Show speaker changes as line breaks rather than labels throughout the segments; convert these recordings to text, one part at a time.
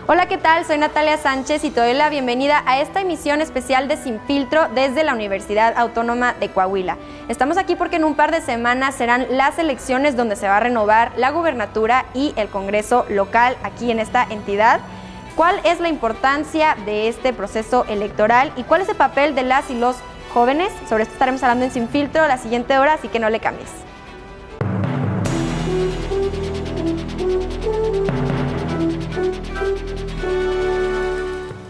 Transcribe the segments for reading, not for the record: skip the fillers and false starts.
Hola, ¿qué tal? Soy Natalia Sánchez y te doy la bienvenida a esta emisión especial de Sin Filtro desde la Universidad Autónoma de Coahuila. Estamos aquí porque en un par de semanas serán las elecciones donde se va a renovar la gubernatura y el Congreso local aquí en esta entidad. ¿Cuál es la importancia de este proceso electoral y cuál es el papel de las y los jóvenes? Sobre esto estaremos hablando en Sin Filtro la siguiente hora, así que no le cambies.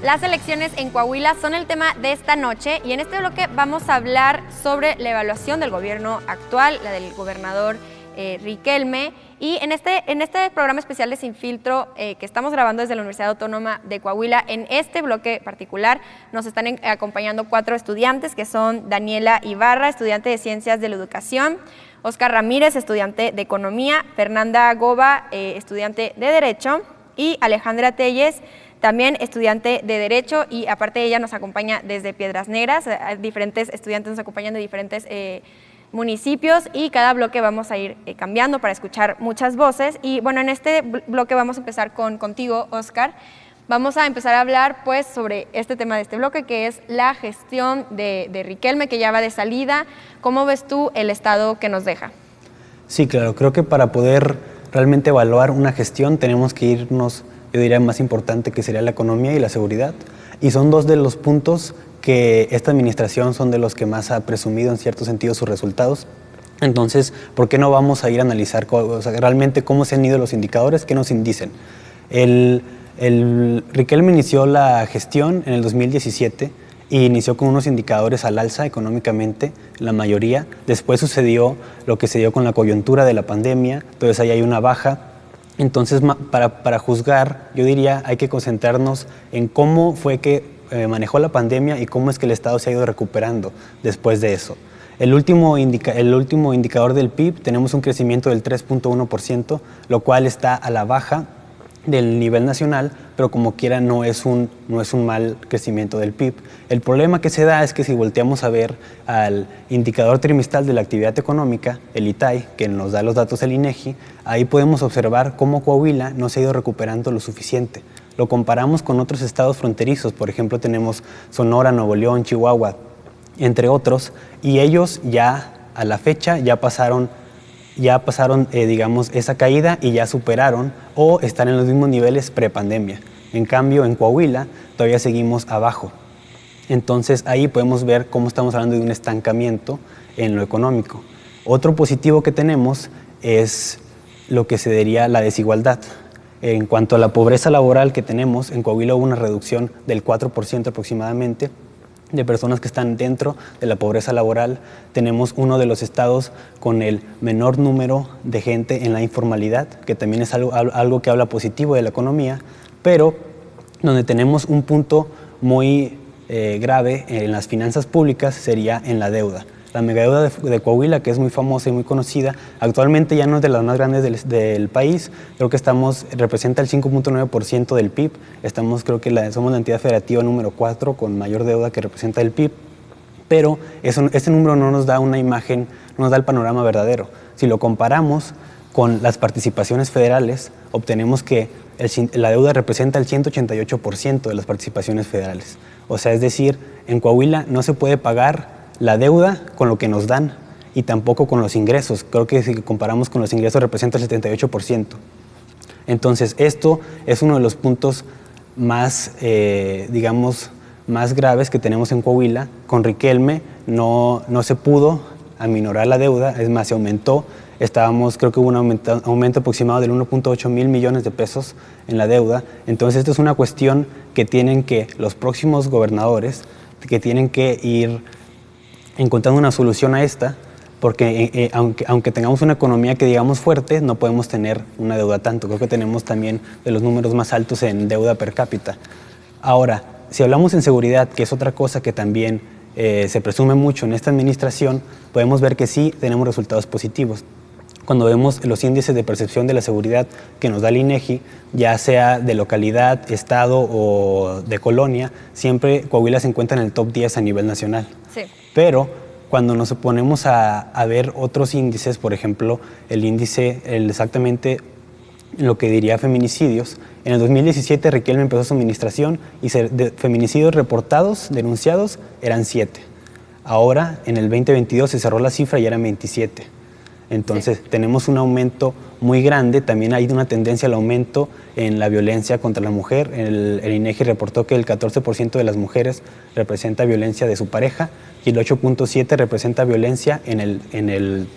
Las elecciones en Coahuila son el tema de esta noche y en este bloque vamos a hablar sobre la evaluación del gobierno actual, la del gobernador Riquelme. Y en este programa especial de Sin Filtro que estamos grabando desde la Universidad Autónoma de Coahuila, en este bloque particular nos están acompañando 4 estudiantes que son Daniela Ibarra, estudiante de Ciencias de la Educación, Oscar Ramírez, estudiante de Economía, Fernanda Goba, estudiante de Derecho, y Alejandra Telles, también estudiante de Derecho, y aparte ella nos acompaña desde Piedras Negras. Diferentes estudiantes nos acompañan de diferentes municipios y cada bloque vamos a ir cambiando para escuchar muchas voces. Y bueno, en este bloque vamos a empezar contigo, Oscar. Vamos a empezar a hablar pues sobre este tema de este bloque, que es la gestión de Riquelme, que ya va de salida. ¿Cómo ves tú el estado que nos deja?
Sí, claro, creo que para poder realmente evaluar una gestión tenemos que irnos, yo diría, más importante, que sería la economía y la seguridad. Y son dos de los puntos que esta administración son de los que más ha presumido en cierto sentido sus resultados. Entonces, ¿por qué no vamos a ir a analizar realmente cómo se han ido los indicadores? ¿Qué nos dicen? Riquelme inició la gestión en el 2017 y inició con unos indicadores al alza económicamente, la mayoría. Después sucedió lo que se dio con la coyuntura de la pandemia, entonces ahí hay una baja. Entonces, para juzgar, yo diría, hay que concentrarnos en cómo fue que manejó la pandemia y cómo es que el Estado se ha ido recuperando después de eso. El último indicador del PIB, tenemos un crecimiento del 3.1%, lo cual está a la baja del nivel nacional, pero como quiera no es un mal crecimiento del PIB. El problema que se da es que si volteamos a ver al indicador trimestral de la actividad económica, el ITAI, que nos da los datos del INEGI, ahí podemos observar cómo Coahuila no se ha ido recuperando lo suficiente. Lo comparamos con otros estados fronterizos, por ejemplo tenemos Sonora, Nuevo León, Chihuahua, entre otros, y ellos ya a la fecha ya pasaron digamos, esa caída y ya superaron o están en los mismos niveles prepandemia. En cambio, en Coahuila todavía seguimos abajo. Entonces ahí podemos ver cómo estamos hablando de un estancamiento en lo económico. Otro positivo que tenemos es lo que se diría la desigualdad. En cuanto a la pobreza laboral que tenemos, en Coahuila hubo una reducción del 4% aproximadamente de personas que están dentro de la pobreza laboral. Tenemos uno de los estados con el menor número de gente en la informalidad, que también es algo que habla positivo de la economía, pero donde tenemos un punto muy grave en las finanzas públicas sería en la deuda. La megadeuda de Coahuila, que es muy famosa y muy conocida, actualmente ya no es de las más grandes del país. Creo que representa el 5.9% del PIB. Creo que somos la entidad federativa número 4 con mayor deuda que representa el PIB. Pero ese número no nos da una imagen, no nos da el panorama verdadero. Si lo comparamos con las participaciones federales, obtenemos que la deuda representa el 188% de las participaciones federales. O sea, es decir, en Coahuila no se puede pagar la deuda con lo que nos dan y tampoco con los ingresos. Creo que si comparamos con los ingresos representa el 78%. Entonces esto es uno de los puntos más, digamos, más graves que tenemos en Coahuila. Con Riquelme no se pudo aminorar la deuda, es más, se aumentó. Creo que hubo un aumento aproximado del 1.8 mil millones de pesos en la deuda. Entonces esto es una cuestión que tienen que los próximos gobernadores, que tienen que ir encontrando una solución a esta, porque aunque tengamos una economía que digamos fuerte, no podemos tener una deuda tanto. Creo que tenemos también de los números más altos en deuda per cápita. Ahora, si hablamos en seguridad, que es otra cosa que también se presume mucho en esta administración, podemos ver que sí tenemos resultados positivos. Cuando vemos los índices de percepción de la seguridad que nos da el INEGI, ya sea de localidad, estado o de colonia, siempre Coahuila se encuentra en el top 10 a nivel nacional. Sí. Pero cuando nos ponemos a ver otros índices, por ejemplo, el índice exactamente lo que diría feminicidios. En el 2017 Riquelme empezó su administración y de feminicidios reportados, denunciados, eran 7. Ahora, en el 2022 se cerró la cifra y eran 27. Entonces, tenemos un aumento muy grande. También hay una tendencia al aumento en la violencia contra la mujer. El INEGI reportó que el 14% de las mujeres representa violencia de su pareja y el 8.7% representa violencia en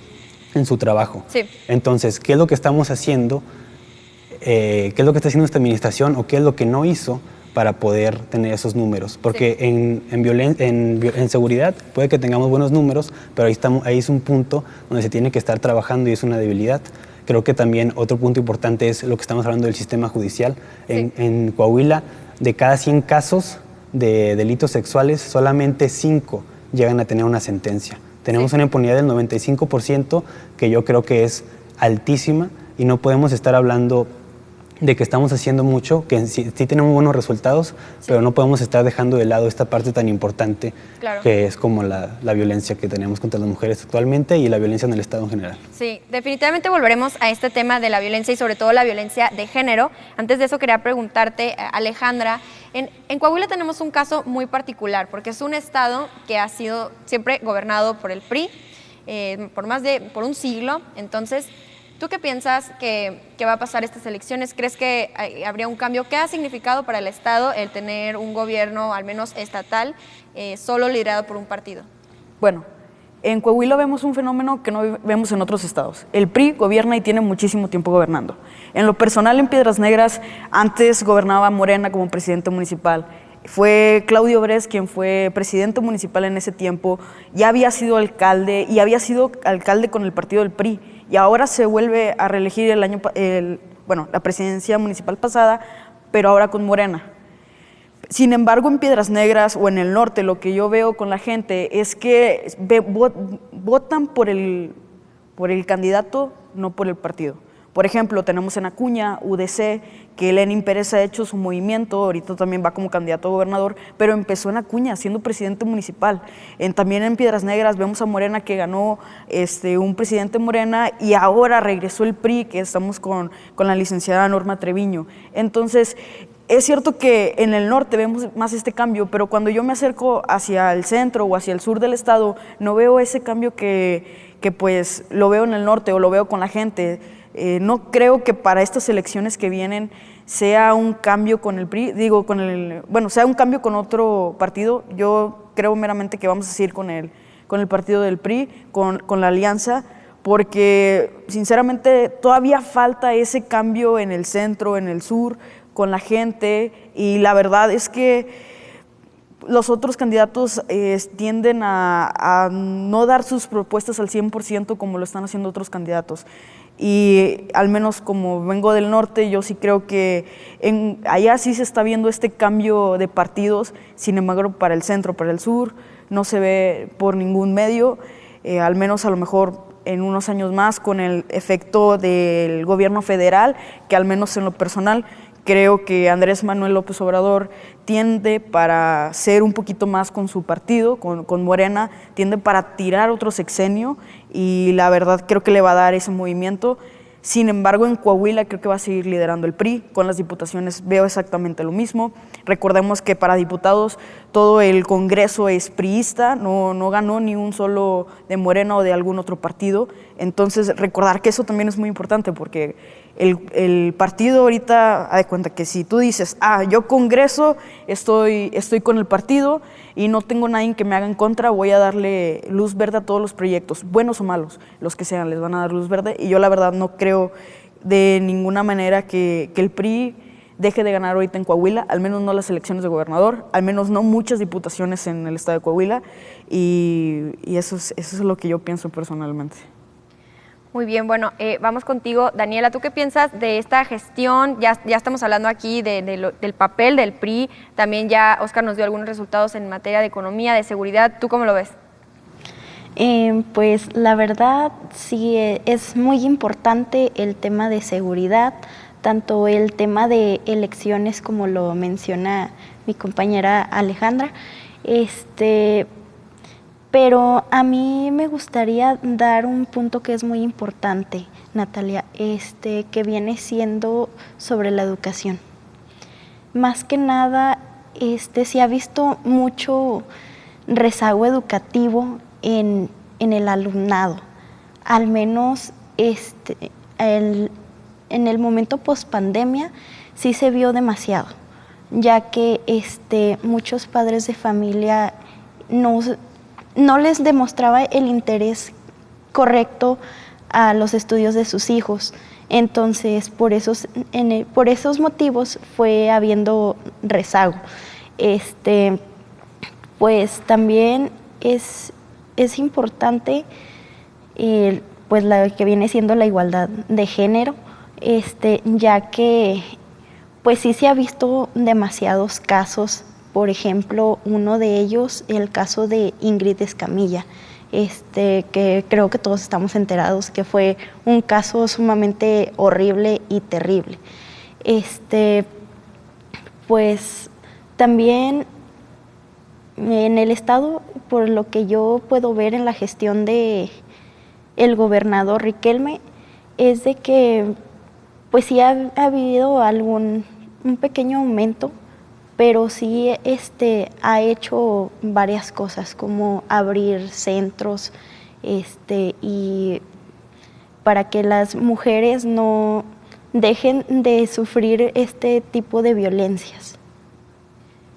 su trabajo.
Sí.
Entonces, ¿qué es lo que estamos haciendo? ¿Qué es lo que está haciendo esta administración o qué es lo que no hizo para poder tener esos números? Porque en seguridad puede que tengamos buenos números, pero ahí es un punto donde se tiene que estar trabajando y es una debilidad. Creo que también otro punto importante es lo que estamos hablando del sistema judicial. Sí. En Coahuila, de cada 100 casos de delitos sexuales, solamente 5 llegan a tener una sentencia. Tenemos una impunidad del 95%, que yo creo que es altísima, y no podemos estar hablando de que estamos haciendo mucho, que sí tenemos buenos resultados, pero no podemos estar dejando de lado esta parte tan importante, que es como la violencia que tenemos contra las mujeres actualmente y la violencia en el Estado en general.
Sí, definitivamente volveremos a este tema de la violencia y sobre todo la violencia de género. Antes de eso quería preguntarte, Alejandra, en Coahuila tenemos un caso muy particular, porque es un estado que ha sido siempre gobernado por el PRI, por un siglo. Entonces, ¿tú qué piensas que va a pasar estas elecciones? ¿Crees que habría un cambio? ¿Qué ha significado para el Estado el tener un gobierno, al menos estatal, solo liderado por un partido?
Bueno, en Coahuila vemos un fenómeno que no vemos en otros estados. El PRI gobierna y tiene muchísimo tiempo gobernando. En lo personal, en Piedras Negras, antes gobernaba Morena como presidente municipal. Fue Claudio Bres quien fue presidente municipal en ese tiempo, ya había sido alcalde y había sido alcalde con el partido del PRI. Y ahora se vuelve a reelegir la presidencia municipal pasada, pero ahora con Morena. Sin embargo, en Piedras Negras o en el norte, lo que yo veo con la gente es que votan por el candidato, no por el partido. Por ejemplo, tenemos en Acuña, UDC, que Lenín Pérez ha hecho su movimiento, ahorita también va como candidato a gobernador, pero empezó en Acuña, siendo presidente municipal. También en Piedras Negras vemos a Morena, que ganó un presidente Morena, y ahora regresó el PRI, que estamos con la licenciada Norma Treviño. Entonces, es cierto que en el norte vemos más este cambio, pero cuando yo me acerco hacia el centro o hacia el sur del estado, no veo ese cambio que pues lo veo en el norte o lo veo con la gente. No creo que para estas elecciones que vienen sea un cambio con el PRI, sea un cambio con otro partido. Yo creo meramente que vamos a seguir con el partido del PRI, con la alianza, porque sinceramente todavía falta ese cambio en el centro, en el sur, con la gente, y la verdad es que los otros candidatos tienden a no dar sus propuestas al 100% como lo están haciendo otros candidatos. Y al menos como vengo del norte, yo sí creo que allá sí se está viendo este cambio de partidos. Sin embargo, para el centro, para el sur, no se ve por ningún medio, al menos a lo mejor en unos años más, con el efecto del gobierno federal, que al menos en lo personal creo que Andrés Manuel López Obrador tiende para ser un poquito más con su partido, con Morena, tiende para tirar otro sexenio, y la verdad creo que le va a dar ese movimiento. Sin embargo, en Coahuila creo que va a seguir liderando el PRI. Con las diputaciones veo exactamente lo mismo. Recordemos que para diputados todo el Congreso es priista, no ganó ni un solo de Morena o de algún otro partido. Entonces, recordar que eso también es muy importante, porque el partido ahorita, haz de cuenta que si tú dices, yo Congreso, estoy con el partido y no tengo nadie que me haga en contra, voy a darle luz verde a todos los proyectos, buenos o malos, los que sean, les van a dar luz verde. Y yo la verdad no creo de ninguna manera que el PRI deje de ganar ahorita en Coahuila, al menos no las elecciones de gobernador, al menos no muchas diputaciones en el estado de Coahuila, y eso es lo que yo pienso personalmente.
Muy bien, bueno, vamos contigo, Daniela. ¿Tú qué piensas de esta gestión? Ya estamos hablando aquí del papel del PRI, también ya Óscar nos dio algunos resultados en materia de economía, de seguridad. ¿Tú cómo lo ves?
Pues la verdad sí es muy importante el tema de seguridad, tanto el tema de elecciones como lo menciona mi compañera Alejandra. Pero a mí me gustaría dar un punto que es muy importante, Natalia, que viene siendo sobre la educación. Más que nada, se ha visto mucho rezago educativo en el alumnado. Al menos en el momento post-pandemia sí se vio demasiado, ya que muchos padres de familia no les demostraba el interés correcto a los estudios de sus hijos. Entonces, por esos motivos fue habiendo rezago. Pues también es importante pues la que viene siendo la igualdad de género, ya que pues sí se ha visto demasiados casos. Por ejemplo, uno de ellos, el caso de Ingrid Escamilla, que creo que todos estamos enterados, que fue un caso sumamente horrible y terrible. Pues también en el estado, por lo que yo puedo ver en la gestión de el gobernador Riquelme, es de que pues sí ha habido un pequeño aumento, pero sí ha hecho varias cosas, como abrir centros y para que las mujeres no dejen de sufrir este tipo de violencias.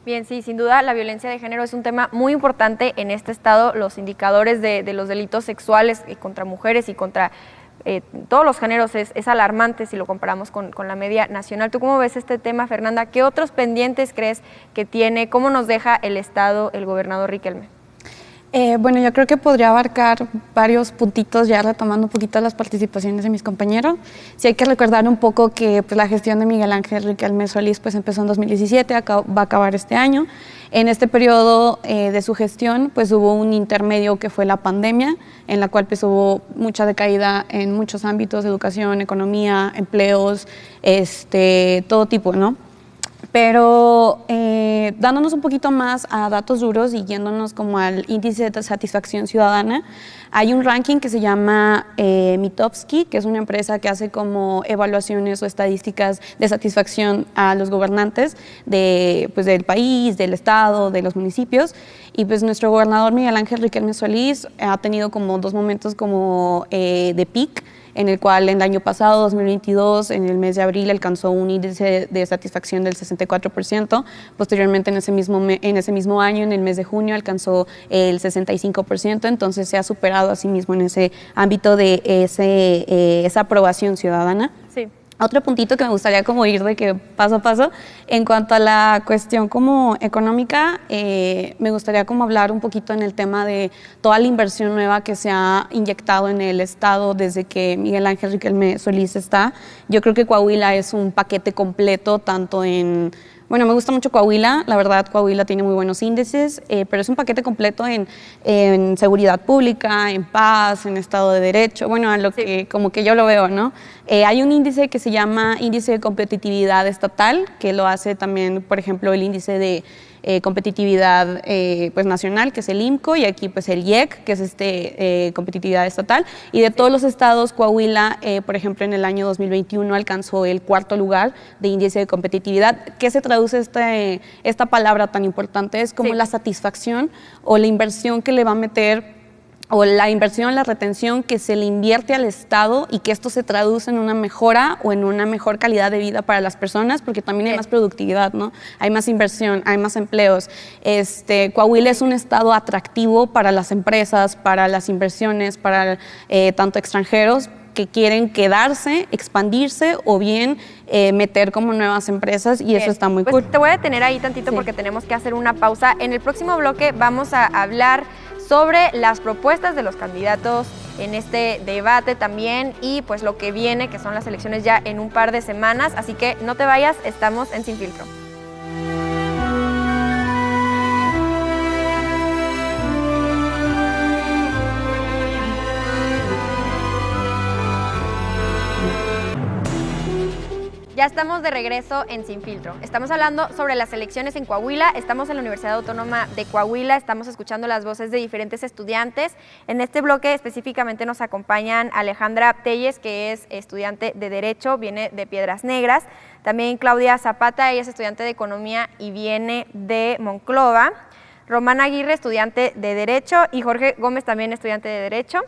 Bien, sí, sin duda la violencia de género es un tema muy importante en este estado. Los indicadores de los delitos sexuales contra mujeres y contra todos los géneros es alarmante si lo comparamos con la media nacional. ¿Tú cómo ves este tema, Fernanda? ¿Qué otros pendientes crees que tiene? ¿Cómo nos deja el estado el gobernador Riquelme?
Bueno, yo creo que podría abarcar varios puntitos, ya retomando un poquito las participaciones de mis compañeros. Sí hay que recordar un poco que pues, la gestión de Miguel Ángel Riquelme Solís pues, empezó en 2017, va a acabar este año. En este periodo de su gestión pues, hubo un intermedio que fue la pandemia, en la cual pues, hubo mucha decaída en muchos ámbitos, educación, economía, empleos, todo tipo, ¿no? Pero dándonos un poquito más a datos duros y yéndonos como al índice de satisfacción ciudadana, hay un ranking que se llama Mitofsky, que es una empresa que hace como evaluaciones o estadísticas de satisfacción a los gobernantes pues, del país, del estado, de los municipios. Y pues nuestro gobernador Miguel Ángel Riquelme Solís ha tenido como dos momentos como de peak, en el cual en el año pasado, 2022, en el mes de abril, alcanzó un índice de satisfacción del 64%. Posteriormente, en ese mismo año, en el mes de junio, alcanzó el 65%. Entonces, se ha superado a sí mismo en ese ámbito de esa aprobación ciudadana.
Sí.
Otro puntito que me gustaría como ir de que paso a paso, en cuanto a la cuestión como económica, me gustaría como hablar un poquito en el tema de toda la inversión nueva que se ha inyectado en el estado desde que Miguel Ángel Riquelme Solís está. Yo creo que Coahuila es un paquete completo, tanto en... Bueno, me gusta mucho Coahuila, la verdad Coahuila tiene muy buenos índices, pero es un paquete completo en seguridad pública, en paz, en Estado de Derecho, bueno, a lo que como que yo lo veo, ¿no? Hay un índice que se llama Índice de Competitividad Estatal, que lo hace también, por ejemplo, el índice de competitividad pues nacional, que es el IMCO, y aquí pues el IEC, que es competitividad estatal, y de todos los estados, Coahuila, por ejemplo, en el año 2021 alcanzó el 4º lugar de índice de competitividad. ¿Qué se traduce esta palabra tan importante? Es como la satisfacción o la inversión que le va a meter, o la inversión, la retención que se le invierte al Estado, y que esto se traduce en una mejora o en una mejor calidad de vida para las personas, porque también hay más productividad, ¿no? Hay más inversión, hay más empleos. Coahuila es un estado atractivo para las empresas, para las inversiones, para tanto extranjeros que quieren quedarse, expandirse o bien meter como nuevas empresas, y eso está muy cool.
Te voy a detener ahí tantito porque tenemos que hacer una pausa. En el próximo bloque vamos a hablar sobre las propuestas de los candidatos en este debate también, y pues lo que viene, que son las elecciones ya en un par de semanas. Así que no te vayas, estamos en Sin Filtro. Ya estamos de regreso en Sin Filtro. Estamos hablando sobre las elecciones en Coahuila. Estamos en la Universidad Autónoma de Coahuila. Estamos escuchando las voces de diferentes estudiantes. En este bloque específicamente nos acompañan Alejandra Telles, que es estudiante de Derecho, viene de Piedras Negras. También Claudia Zapata, ella es estudiante de Economía y viene de Monclova. Romana Aguirre, estudiante de Derecho, y Jorge Gómez, también estudiante de Derecho.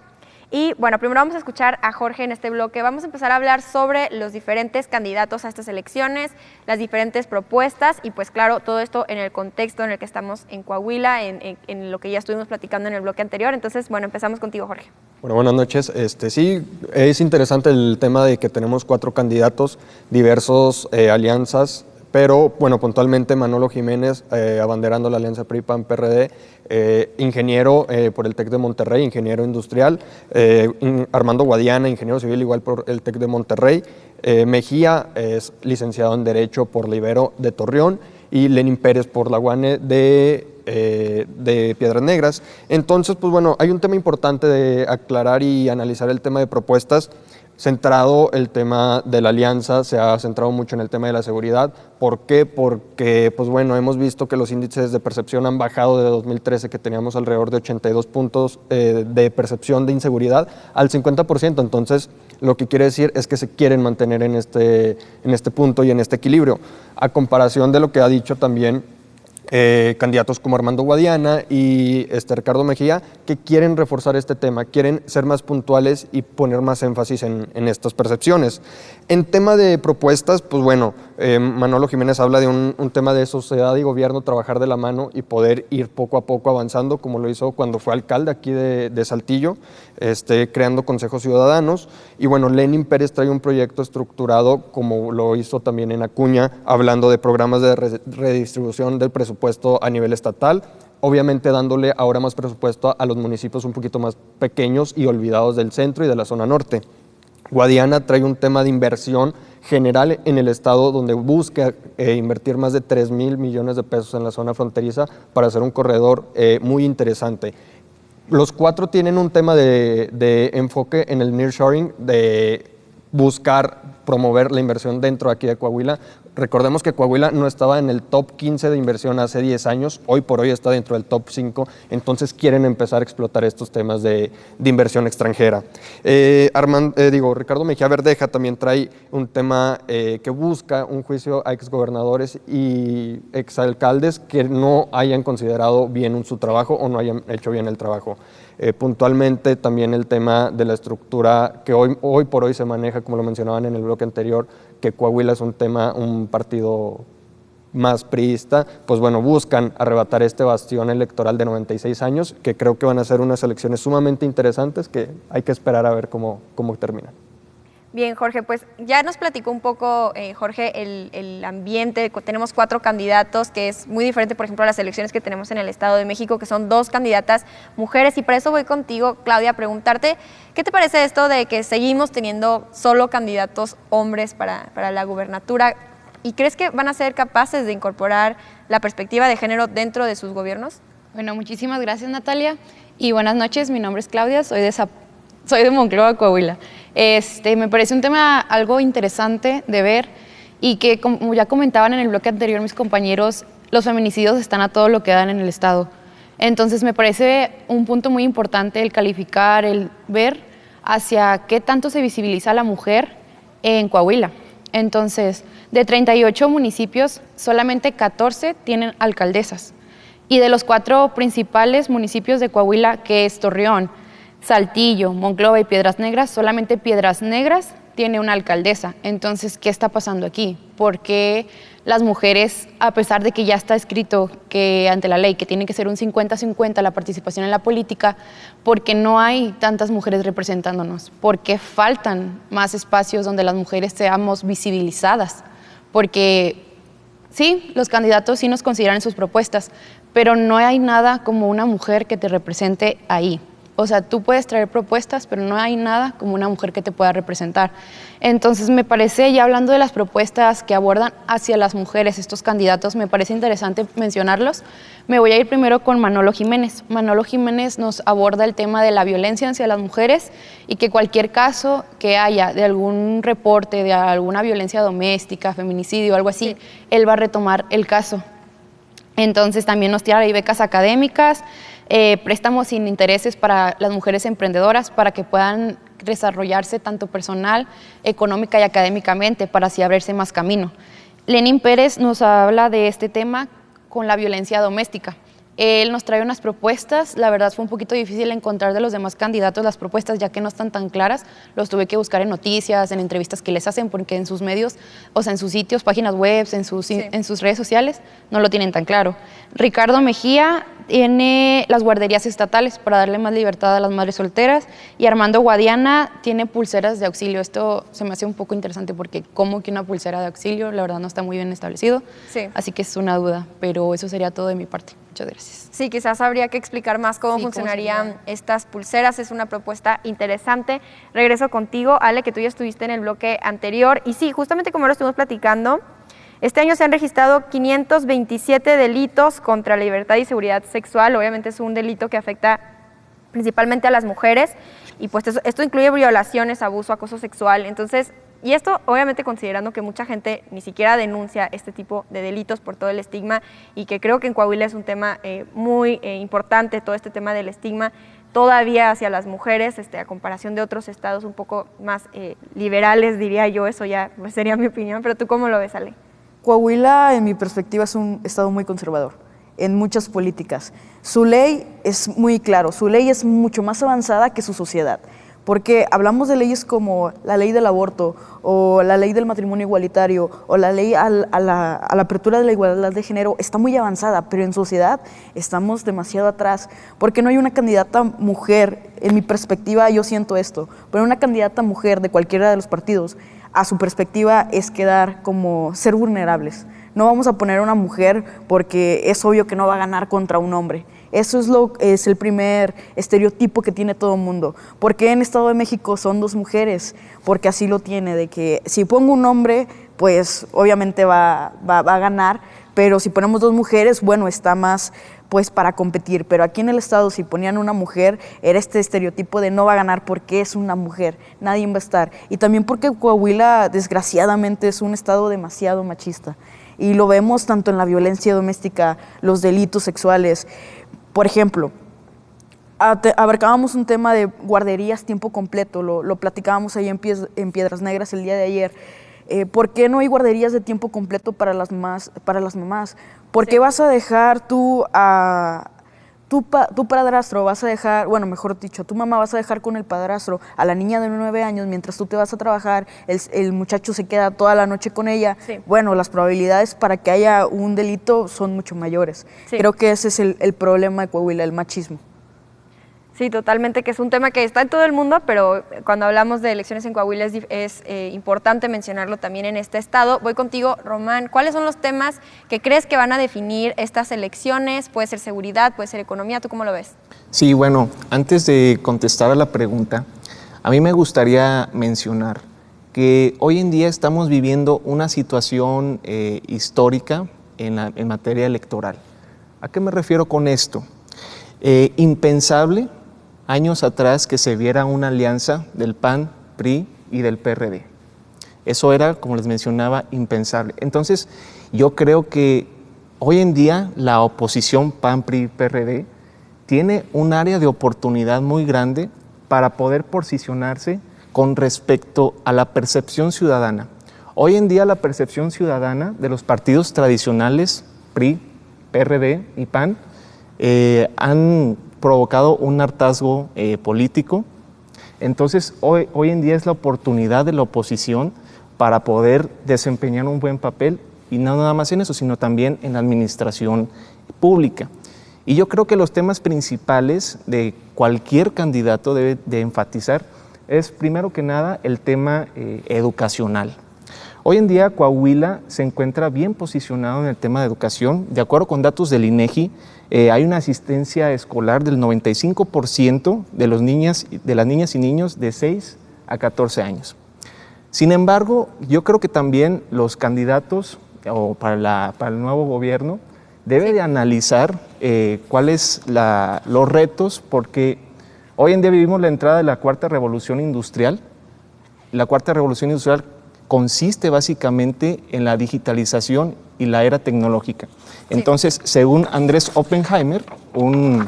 Y bueno, primero vamos a escuchar a Jorge en este bloque. Vamos a empezar a hablar sobre los diferentes candidatos a estas elecciones, las diferentes propuestas y pues claro, todo esto en el contexto en el que estamos en Coahuila, en lo que ya estuvimos platicando en el bloque anterior. Entonces, bueno, empezamos contigo, Jorge.
Bueno, buenas noches. Sí, es interesante el tema de que tenemos 4 candidatos, diversos alianzas, pero bueno, puntualmente Manolo Jiménez abanderando la alianza PRI-PAN-PRD, ingeniero por el TEC de Monterrey, ingeniero industrial, Armando Guadiana, ingeniero civil igual por el TEC de Monterrey, Mejía es licenciado en Derecho por la Ibero de Torreón y Lenin Pérez por la UANE de Piedras Negras. Entonces, pues bueno, hay un tema importante de aclarar y analizar el tema de propuestas. Centrado el tema de la alianza, se ha centrado mucho en el tema de la seguridad. ¿Por qué? Porque, pues bueno, hemos visto que los índices de percepción han bajado de 2013, que teníamos alrededor de 82 puntos de percepción de inseguridad, al 50%. Entonces, lo que quiere decir es que se quieren mantener en este punto y en este equilibrio. A comparación de lo que ha dicho también candidatos como Armando Guadiana y Ricardo Mejía, que quieren reforzar este tema, quieren ser más puntuales y poner más énfasis en estas percepciones. En tema de propuestas, pues bueno, Manolo Jiménez habla de un tema de sociedad y gobierno, trabajar de la mano y poder ir poco a poco avanzando, como lo hizo cuando fue alcalde aquí de Saltillo, creando consejos ciudadanos. Y bueno, Lenin Pérez trae un proyecto estructurado, como lo hizo también en Acuña, hablando de programas de redistribución del presupuesto a nivel estatal, obviamente dándole ahora más presupuesto a los municipios un poquito más pequeños y olvidados del centro y de la zona norte. Guadiana trae un tema de inversión general en el estado, donde busca invertir más de 3,000 millones de pesos en la zona fronteriza para hacer un corredor muy interesante. Los 4 tienen un tema de enfoque en el nearshoring, de buscar promover la inversión dentro de aquí de Coahuila. Recordemos que Coahuila no estaba en el top 15 de inversión hace 10 años, hoy por hoy está dentro del top 5, entonces quieren empezar a explotar estos temas de inversión extranjera. Ricardo Mejía Verdeja también trae un tema que busca un juicio a exgobernadores y exalcaldes que no hayan considerado bien su trabajo o no hayan hecho bien el trabajo. Puntualmente también el tema de la estructura que hoy por hoy se maneja, como lo mencionaban en el bloque anterior, que Coahuila es un partido más priista, pues bueno, buscan arrebatar este bastión electoral de 96 años, que creo que van a ser unas elecciones sumamente interesantes que hay que esperar a ver cómo terminan.
Bien, Jorge, pues ya nos platicó un poco, Jorge, el ambiente. Tenemos 4 candidatos, que es muy diferente, por ejemplo, a las elecciones que tenemos en el Estado de México, que son 2 candidatas mujeres, y para eso voy contigo, Claudia, a preguntarte, ¿qué te parece esto de que seguimos teniendo solo candidatos hombres para la gubernatura? ¿Y crees que van a ser capaces de incorporar la perspectiva de género dentro de sus gobiernos?
Bueno, muchísimas gracias, Natalia, y buenas noches. Mi nombre es Claudia, soy de Monclova, Coahuila. Me parece un tema algo interesante de ver y que, como ya comentaban en el bloque anterior mis compañeros, los feminicidios están a todo lo que dan en el Estado. Entonces me parece un punto muy importante el calificar, el ver hacia qué tanto se visibiliza a la mujer en Coahuila. Entonces, de 38 municipios, solamente 14 tienen alcaldesas. Y de los 4 principales municipios de Coahuila, que es Torreón, Saltillo, Monclova y Piedras Negras, solamente Piedras Negras tiene una alcaldesa. Entonces, ¿qué está pasando aquí? ¿Por qué las mujeres, a pesar de que ya está escrito que ante la ley que tiene que ser un 50-50 la participación en la política, por qué no hay tantas mujeres representándonos? ¿Por qué faltan más espacios donde las mujeres seamos visibilizadas? Porque sí, los candidatos sí nos consideran en sus propuestas, pero no hay nada como una mujer que te represente ahí. O sea, tú puedes traer propuestas, pero no hay nada como una mujer que te pueda representar. Entonces, me parece, ya hablando de las propuestas que abordan hacia las mujeres, estos candidatos, me parece interesante mencionarlos. Me voy a ir primero con Manolo Jiménez. Manolo Jiménez nos aborda el tema de la violencia hacia las mujeres y que cualquier caso que haya de algún reporte, de alguna violencia doméstica, feminicidio o algo así, él va a retomar el caso. Entonces, también nos tira ahí becas académicas, préstamos sin intereses para las mujeres emprendedoras para que puedan desarrollarse tanto personal, económica y académicamente para así abrirse más camino. Lenín Pérez nos habla de este tema con la violencia doméstica. Él nos trae unas propuestas, la verdad fue un poquito difícil encontrar de los demás candidatos las propuestas ya que no están tan claras, los tuve que buscar en noticias, en entrevistas que les hacen porque en sus medios, o sea en sus sitios, páginas web, en sus redes sociales no lo tienen tan claro. Ricardo Mejía tiene las guarderías estatales para darle más libertad a las madres solteras y Armando Guadiana tiene pulseras de auxilio. Esto se me hace un poco interesante porque como que una pulsera de auxilio, la verdad no está muy bien establecido, así que es una duda, pero eso sería todo de mi parte. Muchas gracias.
Sí, quizás habría que explicar más cómo funcionarían estas pulseras. Es una propuesta interesante. Regreso contigo, Ale, que tú ya estuviste en el bloque anterior. Y sí, justamente como lo estuvimos platicando, este año se han registrado 527 delitos contra la libertad y seguridad sexual. Obviamente es un delito que afecta principalmente a las mujeres. Y pues esto incluye violaciones, abuso, acoso sexual. Entonces, y esto obviamente considerando que mucha gente ni siquiera denuncia este tipo de delitos por todo el estigma y que creo que en Coahuila es un tema muy importante, todo este tema del estigma todavía hacia las mujeres, a comparación de otros estados un poco más liberales, diría yo, eso ya sería mi opinión, pero ¿tú cómo lo ves, Ale?
Coahuila, en mi perspectiva, es un estado muy conservador en muchas políticas. Su ley es muy claro, su ley es mucho más avanzada que su sociedad. Porque hablamos de leyes como la ley del aborto o la ley del matrimonio igualitario o la ley a la apertura de la igualdad de género, está muy avanzada, pero en sociedad estamos demasiado atrás, porque no hay una candidata mujer, en mi perspectiva yo siento esto, pero una candidata mujer de cualquiera de los partidos, a su perspectiva es quedar como ser vulnerables. No vamos a poner a una mujer porque es obvio que no va a ganar contra un hombre. Eso es el primer estereotipo que tiene todo el mundo. ¿Por qué en Estado de México son dos mujeres? Porque así lo tiene, de que si pongo un hombre, pues obviamente va a ganar, pero si ponemos dos mujeres, bueno, está más pues para competir. Pero aquí en el Estado, si ponían una mujer, era este estereotipo de no va a ganar porque es una mujer, nadie va a estar. Y también porque Coahuila, desgraciadamente, es un estado demasiado machista. Y lo vemos tanto en la violencia doméstica, los delitos sexuales. Por ejemplo, abarcábamos un tema de guarderías tiempo completo, lo platicábamos ahí en Piedras Negras el día de ayer. ¿Por qué no hay guarderías de tiempo completo para las mamás? ¿Por qué vas a dejar tú a tu padrastro, vas a dejar, bueno, mejor dicho, tu mamá vas a dejar con el padrastro a la niña de 9 años mientras tú te vas a trabajar, el muchacho se queda toda la noche con ella? Bueno, las probabilidades para que haya un delito son mucho mayores. Creo que ese es el problema de Coahuila, el machismo.
Sí, totalmente, que es un tema que está en todo el mundo, pero cuando hablamos de elecciones en Coahuila es importante mencionarlo también en este estado. Voy contigo, Román. ¿Cuáles son los temas que crees que van a definir estas elecciones? Puede ser seguridad, puede ser economía, ¿tú cómo lo ves?
Sí, bueno, antes de contestar a la pregunta, a mí me gustaría mencionar que hoy en día estamos viviendo una situación histórica en materia electoral. ¿A qué me refiero con esto? Impensable años atrás que se viera una alianza del PAN, PRI y del PRD. Eso era, como les mencionaba, impensable. Entonces, yo creo que hoy en día la oposición PAN, PRI, PRD tiene un área de oportunidad muy grande para poder posicionarse con respecto a la percepción ciudadana. Hoy en día la percepción ciudadana de los partidos tradicionales, PRI, PRD y PAN, han provocado un hartazgo político. Entonces hoy en día es la oportunidad de la oposición para poder desempeñar un buen papel, y no nada más en eso, sino también en la administración pública. Y yo creo que los temas principales de cualquier candidato debe de enfatizar es, primero que nada, el tema educacional. Hoy en día Coahuila se encuentra bien posicionado en el tema de educación. De acuerdo con datos del INEGI, hay una asistencia escolar del 95% de las niñas y niños de 6 a 14 años. Sin embargo, yo creo que también los candidatos para el nuevo gobierno debe de analizar cuáles los retos, porque hoy en día vivimos la entrada de la cuarta revolución industrial. La cuarta revolución industrial consiste básicamente en la digitalización y la era tecnológica. Entonces, según Andrés Oppenheimer, un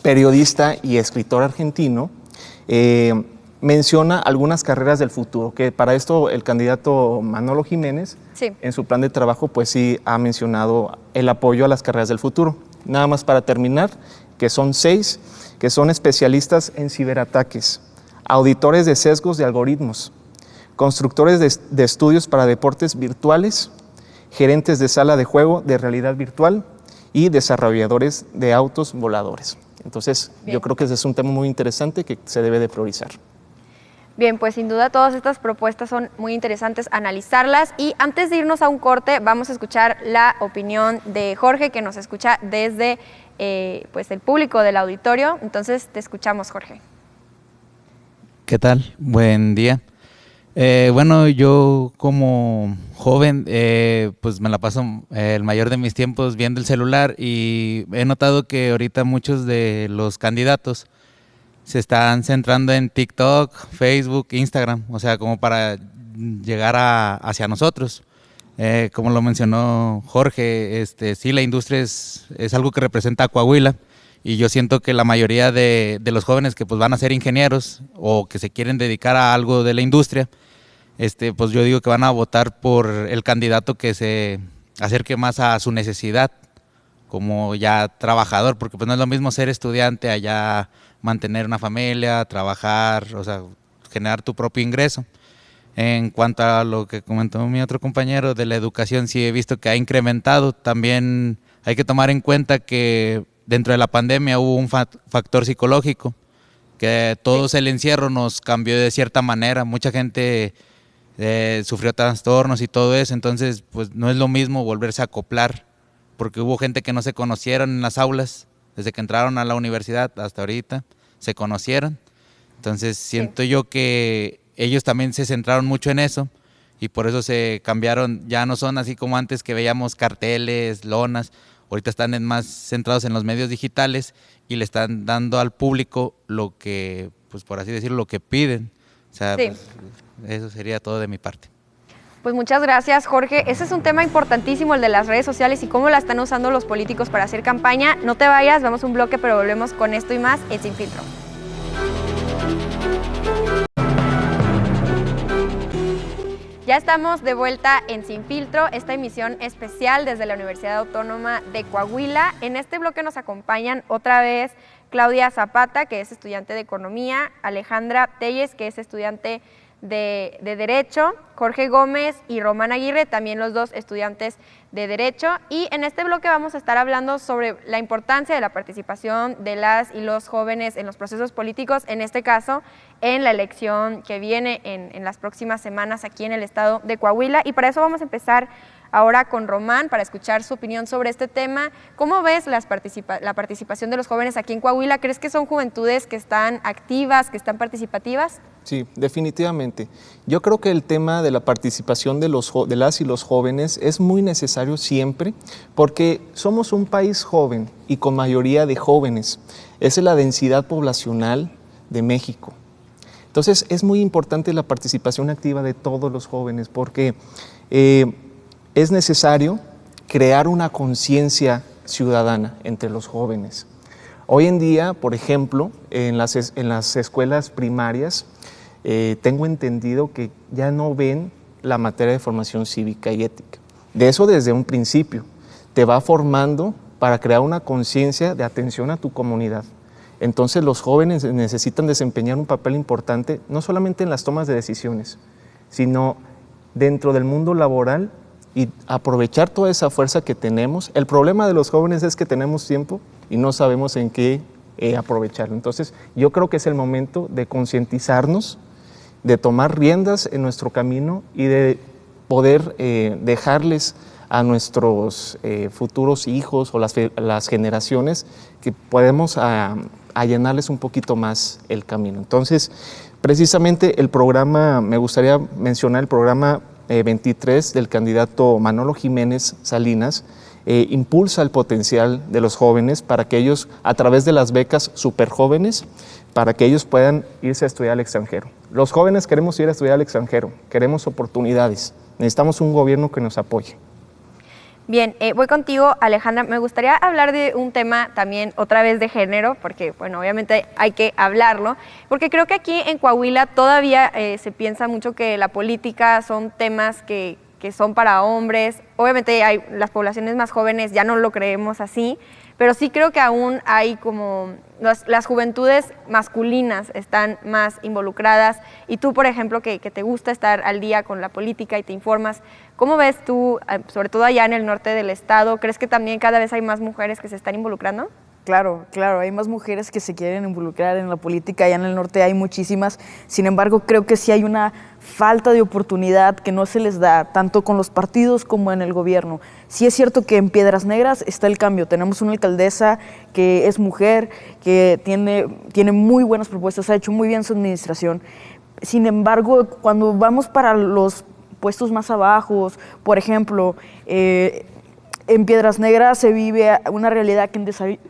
periodista y escritor argentino, menciona algunas carreras del futuro, que para esto el candidato Manolo Jiménez, en su plan de trabajo, pues sí ha mencionado el apoyo a las carreras del futuro. Nada más para terminar, que son 6, que son especialistas en ciberataques, auditores de sesgos de algoritmos, constructores de estudios para deportes virtuales, gerentes de sala de juego de realidad virtual y desarrolladores de autos voladores. Entonces, yo creo que ese es un tema muy interesante que se debe de priorizar.
Bien, pues sin duda todas estas propuestas son muy interesantes analizarlas, y antes de irnos a un corte vamos a escuchar la opinión de Jorge, que nos escucha desde pues el público del auditorio. Entonces te escuchamos, Jorge.
¿Qué tal? Buen día. Bueno, yo como joven pues me la paso el mayor de mis tiempos viendo el celular, y he notado que ahorita muchos de los candidatos se están centrando en TikTok, Facebook, Instagram, o sea, como para llegar hacia nosotros. Como lo mencionó Jorge, sí, la industria es algo que representa a Coahuila, y yo siento que la mayoría de los jóvenes que pues van a ser ingenieros o que se quieren dedicar a algo de la industria, pues yo digo que van a votar por el candidato que se acerque más a su necesidad como ya trabajador, porque pues no es lo mismo ser estudiante allá mantener una familia, trabajar, o sea, generar tu propio ingreso. En cuanto a lo que comentó mi otro compañero de la educación, sí he visto que ha incrementado. También hay que tomar en cuenta que dentro de la pandemia hubo un factor psicológico, que todos el encierro nos cambió de cierta manera. Mucha gente sufrió trastornos y todo eso, entonces pues no es lo mismo volverse a acoplar, porque hubo gente que no se conocieron en las aulas, desde que entraron a la universidad hasta ahorita, se conocieron. Entonces siento yo que ellos también se centraron mucho en eso, y por eso se cambiaron. Ya no son así como antes que veíamos carteles, lonas, ahorita están más centrados en los medios digitales y le están dando al público lo que, pues por así decirlo, lo que piden. O sea, pues, eso sería todo de mi parte.
Pues muchas gracias, Jorge. Ese es un tema importantísimo, el de las redes sociales y cómo la están usando los políticos para hacer campaña. No te vayas, vamos a un bloque, pero volvemos con esto y más en Sin Filtro. Ya estamos de vuelta en Sin Filtro, esta emisión especial desde la Universidad Autónoma de Coahuila. En este bloque nos acompañan otra vez Claudia Zapata, que es estudiante de Economía, Alejandra Telles, que es estudiante de Derecho, Jorge Gómez y Román Aguirre, también los dos estudiantes de Derecho. Y en este bloque vamos a estar hablando sobre la importancia de la participación de las y los jóvenes en los procesos políticos, en este caso en la elección que viene en las próximas semanas aquí en el estado de Coahuila. Y para eso vamos a empezar ahora con Román, para escuchar su opinión sobre este tema. ¿Cómo ves la participación de los jóvenes aquí en Coahuila? ¿Crees que son juventudes que están activas, que están participativas?
Sí, definitivamente. Yo creo que el tema de la participación de las y los jóvenes es muy necesario siempre, porque somos un país joven y con mayoría de jóvenes. Esa es la densidad poblacional de México. Entonces es muy importante la participación activa de todos los jóvenes, porque es necesario crear una conciencia ciudadana entre los jóvenes. Hoy en día, por ejemplo, en las escuelas primarias, tengo entendido que ya no ven la materia de formación cívica y ética. De eso desde un principio. Te va formando para crear una conciencia de atención a tu comunidad. Entonces los jóvenes necesitan desempeñar un papel importante, no solamente en las tomas de decisiones, sino dentro del mundo laboral y aprovechar toda esa fuerza que tenemos. El problema de los jóvenes es que tenemos tiempo y no sabemos en qué aprovecharlo. Entonces yo creo que es el momento de concientizarnos, de tomar riendas en nuestro camino y de poder dejarles a nuestros futuros hijos o las generaciones que podemos allanarles un poquito más el camino. Entonces, precisamente el programa, me gustaría mencionar el programa 23 del candidato Manolo Jiménez Salinas, impulsa el potencial de los jóvenes para que ellos, a través de las becas superjóvenes, para que ellos puedan irse a estudiar al extranjero. Los jóvenes queremos ir a estudiar al extranjero, queremos oportunidades, necesitamos un gobierno que nos apoye.
Bien, voy contigo, Alejandra. Me gustaría hablar de un tema también otra vez de género, porque bueno, obviamente hay que hablarlo, porque creo que aquí en Coahuila todavía se piensa mucho que la política son temas que son para hombres. Obviamente las poblaciones más jóvenes ya no lo creemos así, pero sí creo que aún hay como las juventudes masculinas están más involucradas, y tú, por ejemplo, que te gusta estar al día con la política y te informas, ¿cómo ves tú, sobre todo allá en el norte del estado, crees que también cada vez hay más mujeres que se están involucrando?
Claro, hay más mujeres que se quieren involucrar en la política, allá en el norte hay muchísimas, sin embargo creo que sí hay una falta de oportunidad que no se les da, tanto con los partidos como en el gobierno. Sí es cierto que en Piedras Negras está el cambio, tenemos una alcaldesa que es mujer, que tiene muy buenas propuestas, ha hecho muy bien su administración. Sin embargo, cuando vamos para los puestos más abajos, por ejemplo, en Piedras Negras se vive una realidad que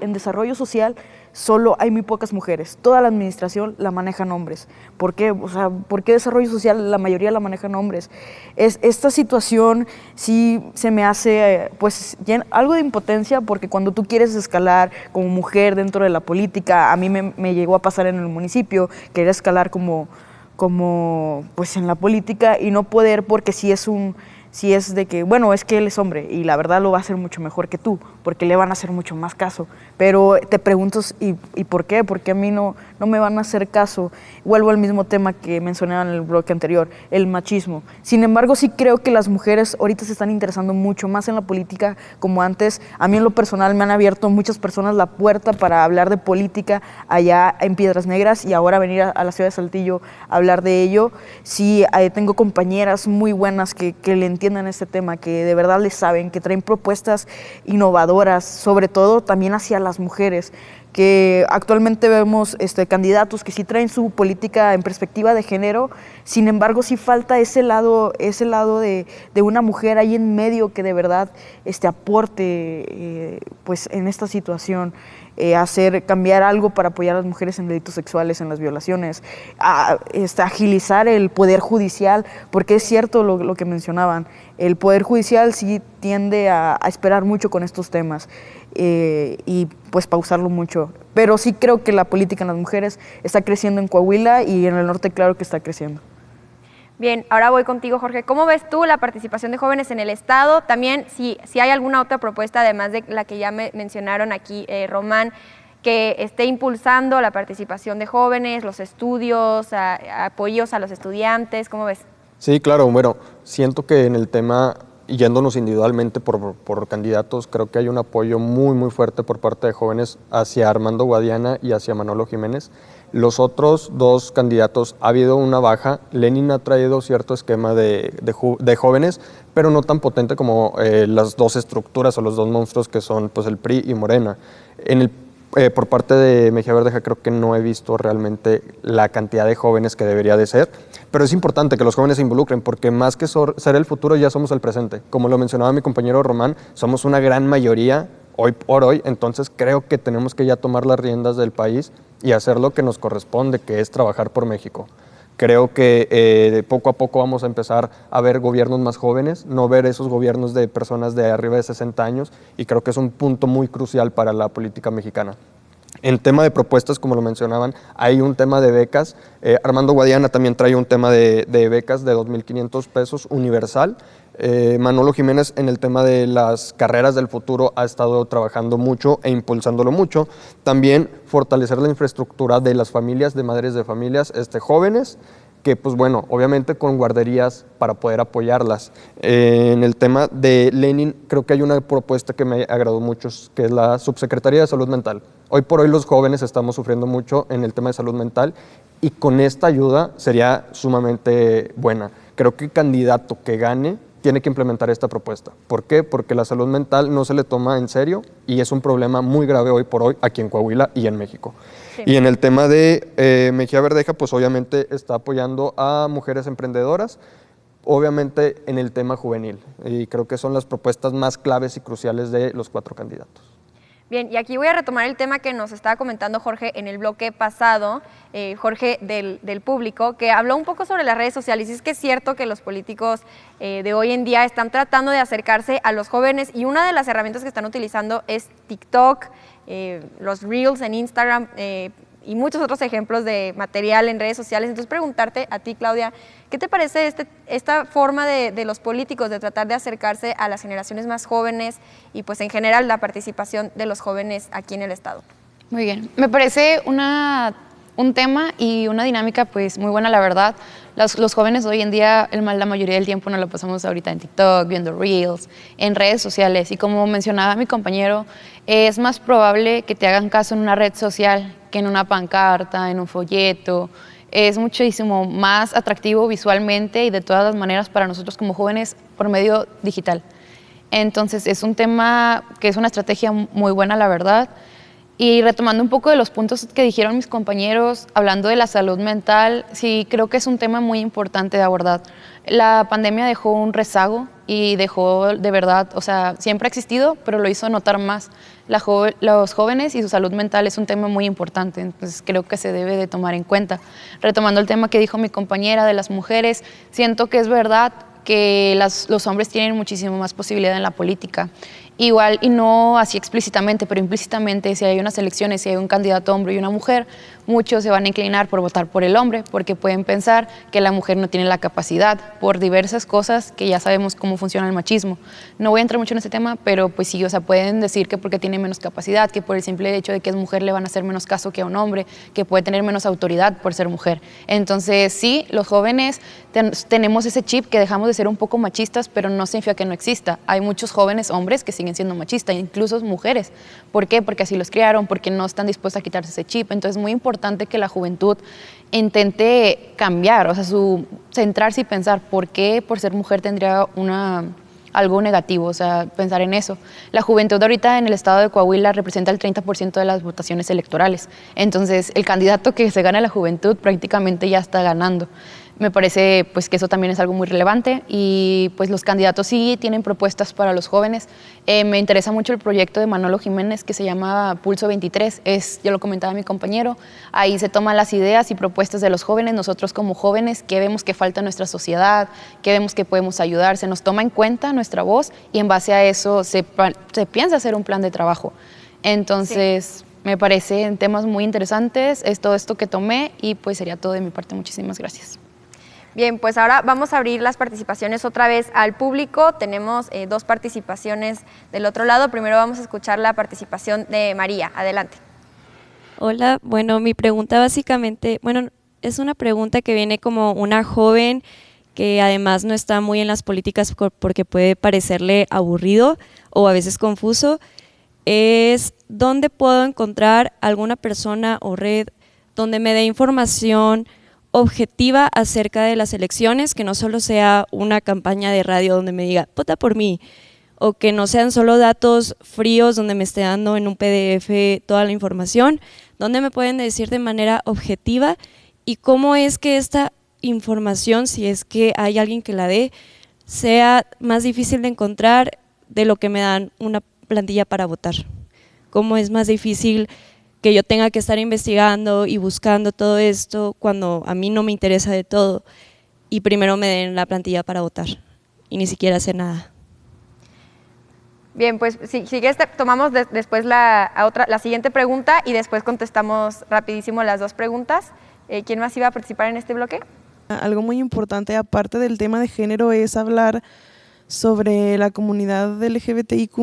en desarrollo social solo hay muy pocas mujeres. Toda la administración la manejan hombres. ¿Por qué? O sea, ¿por qué desarrollo social la mayoría la manejan hombres? Esta situación sí se me hace pues algo de impotencia, porque cuando tú quieres escalar como mujer dentro de la política, a mí me llegó a pasar en el municipio, quería escalar como pues en la política y no poder, porque si es de que, bueno, es que él es hombre y la verdad lo va a hacer mucho mejor que tú, porque le van a hacer mucho más caso. Pero te preguntas, ¿y por qué? Porque a mí no me van a hacer caso. Vuelvo al mismo tema que mencionaba en el bloque anterior, el machismo. Sin embargo, sí creo que las mujeres ahorita se están interesando mucho más en la política como antes. A mí en lo personal me han abierto muchas personas la puerta para hablar de política allá en Piedras Negras, y ahora venir a la ciudad de Saltillo a hablar de ello. Sí, tengo compañeras muy buenas que le entiendan este tema, que de verdad le saben, que traen propuestas innovadoras, sobre todo también hacia las mujeres, que actualmente vemos candidatos que sí traen su política en perspectiva de género. Sin embargo, sí falta ese lado de una mujer ahí en medio que de verdad aporte pues en esta situación. Cambiar algo para apoyar a las mujeres en delitos sexuales, en las violaciones, agilizar el poder judicial, porque es cierto lo que mencionaban, el poder judicial sí tiende a esperar mucho con estos temas y pues pausarlo mucho, pero sí creo que la política en las mujeres está creciendo en Coahuila y en el norte claro que está creciendo.
Bien, ahora voy contigo, Jorge. ¿Cómo ves tú la participación de jóvenes en el Estado? También, si hay alguna otra propuesta, además de la que ya mencionaron aquí, Román, que esté impulsando la participación de jóvenes, los estudios, apoyos a los estudiantes, ¿cómo ves?
Sí, claro, bueno, siento que en el tema, yéndonos individualmente por candidatos, creo que hay un apoyo muy, muy fuerte por parte de jóvenes hacia Armando Guadiana y hacia Manolo Jiménez. Los otros dos candidatos ha habido una baja. Lenin ha traído cierto esquema de jóvenes, pero no tan potente como las dos estructuras o los dos monstruos que son pues, el PRI y Morena. Por parte de Mejía Verdeja creo que no he visto realmente la cantidad de jóvenes que debería de ser, pero es importante que los jóvenes se involucren, porque más que ser el futuro ya somos el presente. Como lo mencionaba mi compañero Román, somos una gran mayoría hoy por hoy, entonces creo que tenemos que ya tomar las riendas del país y hacer lo que nos corresponde, que es trabajar por México. Creo que poco a poco vamos a empezar a ver gobiernos más jóvenes, no ver esos gobiernos de personas de arriba de 60 años, y creo que es un punto muy crucial para la política mexicana. En tema de propuestas, como lo mencionaban, hay un tema de becas. Armando Guadiana también trae un tema de becas de 2,500 pesos universal. Manolo Jiménez en el tema de las carreras del futuro ha estado trabajando mucho e impulsándolo mucho. También fortalecer la infraestructura de las familias, de madres de familias jóvenes, que pues bueno, obviamente con guarderías para poder apoyarlas. En el tema de Lenin creo que hay una propuesta que me agradó mucho, que es la Subsecretaría de Salud Mental. Hoy por hoy los jóvenes estamos sufriendo mucho en el tema de salud mental, y con esta ayuda sería sumamente buena. Creo que el candidato que gane tiene que implementar esta propuesta. ¿Por qué? Porque la salud mental no se le toma en serio y es un problema muy grave hoy por hoy aquí en Coahuila y en México. Sí. Y en el tema de Mejía Verdeja, pues obviamente está apoyando a mujeres emprendedoras, obviamente en el tema juvenil, y creo que son las propuestas más claves y cruciales de los 4 candidatos.
Bien, y aquí voy a retomar el tema que nos estaba comentando Jorge en el bloque pasado, Jorge del público, que habló un poco sobre las redes sociales. Y es que es cierto que los políticos de hoy en día están tratando de acercarse a los jóvenes, y una de las herramientas que están utilizando es TikTok, los Reels en Instagram, y muchos otros ejemplos de material en redes sociales. Entonces, preguntarte a ti, Claudia, ¿qué te parece esta forma de los políticos de tratar de acercarse a las generaciones más jóvenes y pues en general la participación de los jóvenes aquí en el Estado?
Muy bien, me parece un tema y una dinámica pues muy buena, la verdad. Los jóvenes hoy en día, la mayoría del tiempo nos lo pasamos ahorita en TikTok, viendo Reels, en redes sociales, y como mencionaba mi compañero, es más probable que te hagan caso en una red social que en una pancarta, en un folleto. Es muchísimo más atractivo visualmente y de todas las maneras para nosotros como jóvenes por medio digital. Entonces es un tema que es una estrategia muy buena, la verdad. Y retomando un poco de los puntos que dijeron mis compañeros, hablando de la salud mental, sí creo que es un tema muy importante de abordar. La pandemia dejó un rezago y dejó de verdad, o sea, siempre ha existido, pero lo hizo notar más. Los jóvenes y su salud mental es un tema muy importante, entonces creo que se debe de tomar en cuenta. Retomando el tema que dijo mi compañera de las mujeres, siento que es verdad que los hombres tienen muchísimo más posibilidad en la política. Igual, y no así explícitamente, pero implícitamente, si hay unas elecciones, si hay un candidato hombre y una mujer, muchos se van a inclinar por votar por el hombre, porque pueden pensar que la mujer no tiene la capacidad, por diversas cosas que ya sabemos cómo funciona el machismo. No voy a entrar mucho en este tema, pero pues sí, o sea, pueden decir que porque tiene menos capacidad, que por el simple hecho de que es mujer le van a hacer menos caso que a un hombre, que puede tener menos autoridad por ser mujer. Entonces, sí, los jóvenes tenemos ese chip que dejamos de ser un poco machistas, pero no significa que no exista. Hay muchos jóvenes hombres que siguen siendo machistas, incluso mujeres. ¿Por qué? Porque así los criaron, porque no están dispuestos a quitarse ese chip. Entonces es muy importante que la juventud intente cambiar, o sea, centrarse y pensar por qué por ser mujer tendría algo negativo, o sea, pensar en eso. La juventud ahorita en el estado de Coahuila representa el 30% de las votaciones electorales. Entonces el candidato que se gana la juventud prácticamente ya está ganando. Me parece pues que eso también es algo muy relevante, y pues los candidatos sí tienen propuestas para los jóvenes. Me interesa mucho el proyecto de Manolo Jiménez que se llama Pulso 23, yo lo comentaba mi compañero, ahí se toman las ideas y propuestas de los jóvenes, nosotros como jóvenes, qué vemos que falta en nuestra sociedad, qué vemos que podemos ayudar, se nos toma en cuenta nuestra voz y en base a eso se piensa hacer un plan de trabajo. Entonces, sí, me parecen temas muy interesantes, es todo esto que tomé, y pues sería todo de mi parte. Muchísimas gracias.
Bien, pues ahora vamos a abrir las participaciones otra vez al público. Tenemos 2 participaciones del otro lado. Primero vamos a escuchar la participación de María. Adelante.
Hola, bueno, mi pregunta básicamente, bueno, es una pregunta que viene como una joven que además no está muy en las políticas porque puede parecerle aburrido o a veces confuso. Es ¿dónde puedo encontrar alguna persona o red donde me dé información objetiva acerca de las elecciones, que no solo sea una campaña de radio donde me diga vota por mí, o que no sean solo datos fríos donde me esté dando en un PDF toda la información, donde me pueden decir de manera objetiva y cómo es que esta información, si es que hay alguien que la dé, sea más difícil de encontrar de lo que me dan una plantilla para votar? ¿Cómo es más difícil que yo tenga que estar investigando y buscando todo esto cuando a mí no me interesa de todo y primero me den la plantilla para votar y ni siquiera hacer nada?
Bien, pues si quieres tomamos después la siguiente pregunta y después contestamos rapidísimo las 2 preguntas. ¿Quién más iba a participar en este bloque?
Algo muy importante, aparte del tema de género, es hablar sobre la comunidad LGBTIQ+,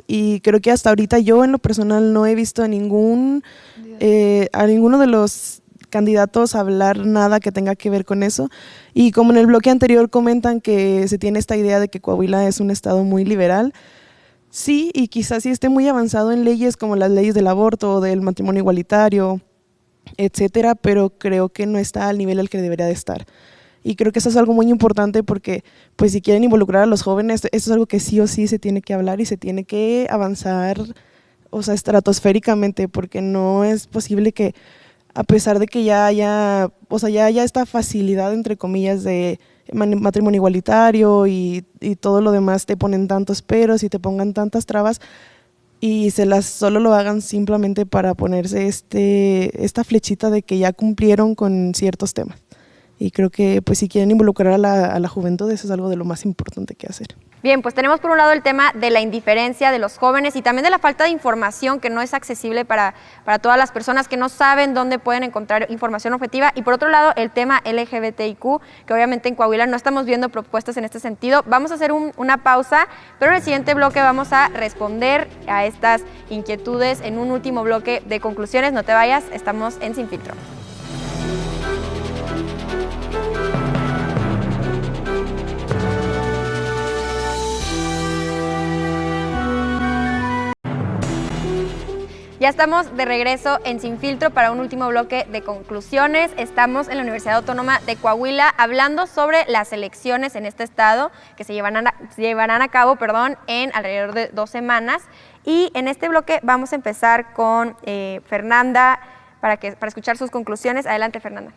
y creo que hasta ahorita yo en lo personal no he visto a ninguno de los candidatos hablar nada que tenga que ver con eso, y como en el bloque anterior comentan que se tiene esta idea de que Coahuila es un estado muy liberal, sí, y quizás sí esté muy avanzado en leyes como las leyes del aborto o del matrimonio igualitario, etcétera, pero creo que no está al nivel al que debería de estar. Y creo que eso es algo muy importante porque, pues, si quieren involucrar a los jóvenes, esto es algo que sí o sí se tiene que hablar y se tiene que avanzar, o sea, estratosféricamente, porque no es posible que, a pesar de que ya haya, o sea, ya haya esta facilidad, entre comillas, de matrimonio igualitario y todo lo demás, te ponen tantos peros y te pongan tantas trabas y solo lo hagan simplemente para ponerse esta flechita de que ya cumplieron con ciertos temas. Y creo que, pues, si quieren involucrar a la juventud, eso es algo de lo más importante que hacer.
Bien, pues tenemos por un lado el tema de la indiferencia de los jóvenes y también de la falta de información que no es accesible para todas las personas que no saben dónde pueden encontrar información objetiva. Y por otro lado, el tema LGBTIQ, que obviamente en Coahuila no estamos viendo propuestas en este sentido. Vamos a hacer una pausa, pero en el siguiente bloque vamos a responder a estas inquietudes en un último bloque de conclusiones. No te vayas, estamos en Sin Filtro. Ya estamos de regreso en Sin Filtro para un último bloque de conclusiones. Estamos en la Universidad Autónoma de Coahuila hablando sobre las elecciones en este estado que se llevarán a cabo en alrededor de 2 semanas. Y en este bloque vamos a empezar con Fernanda para escuchar sus conclusiones. Adelante, Fernanda.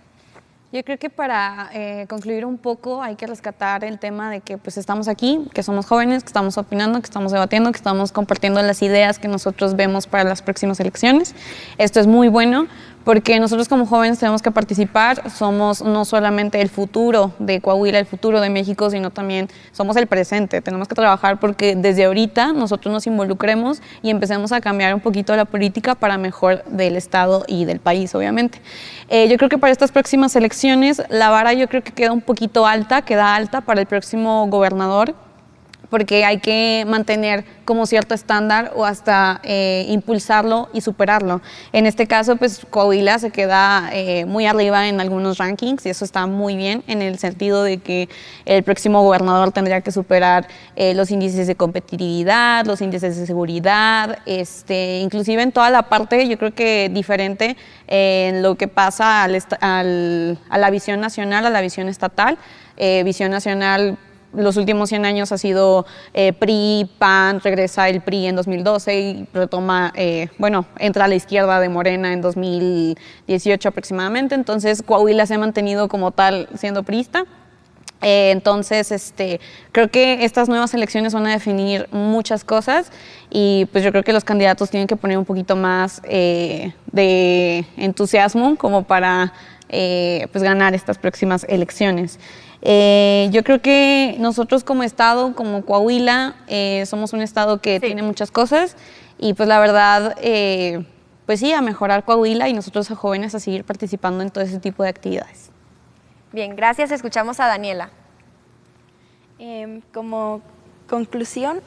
Yo creo que para concluir un poco hay que rescatar el tema de que pues estamos aquí, que somos jóvenes, que estamos opinando, que estamos debatiendo, que estamos compartiendo las ideas que nosotros vemos para las próximas elecciones. Esto es muy bueno porque nosotros como jóvenes tenemos que participar, somos no solamente el futuro de Coahuila, el futuro de México, sino también somos el presente. Tenemos que trabajar porque desde ahorita nosotros nos involucremos y empecemos a cambiar un poquito la política para mejor del Estado y del país, obviamente. Yo creo que para estas próximas elecciones la vara yo creo que queda un poquito alta, queda alta para el próximo gobernador, porque hay que mantener como cierto estándar o hasta impulsarlo y superarlo. En este caso, pues Coahuila se queda muy arriba en algunos rankings y eso está muy bien en el sentido de que el próximo gobernador tendría que superar los índices de competitividad, los índices de seguridad, inclusive en toda la parte, yo creo que diferente en lo que pasa a la visión nacional, a la visión estatal. Visión nacional, los últimos 100 años ha sido PRI, PAN, regresa el PRI en 2012 y retoma, entra a la izquierda de Morena en 2018 aproximadamente. Entonces Coahuila se ha mantenido como tal siendo priista. Entonces, creo que estas nuevas elecciones van a definir muchas cosas y pues yo creo que los candidatos tienen que poner un poquito más de entusiasmo como para pues ganar estas próximas elecciones. Yo creo que nosotros como estado, como Coahuila, somos un estado que tiene muchas cosas y pues la verdad, pues sí, a mejorar Coahuila y nosotros a jóvenes a seguir participando en todo ese tipo de actividades.
Bien, gracias. Escuchamos a Daniela.
Como conclusión,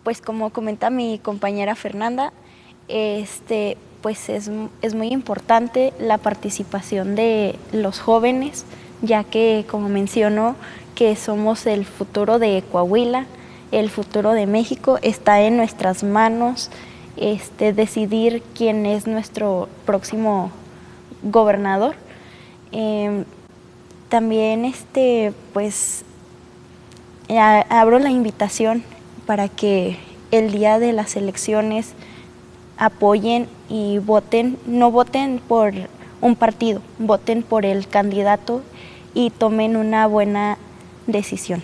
pues como comenta mi compañera Fernanda, pues es muy importante la participación de los jóvenes, ya que, como mencionó, que somos el futuro de Coahuila, el futuro de México, está en nuestras manos decidir quién es nuestro próximo gobernador. También, pues, abro la invitación para que el día de las elecciones apoyen y voten, no voten por un partido, voten por el candidato y tomen una buena decisión.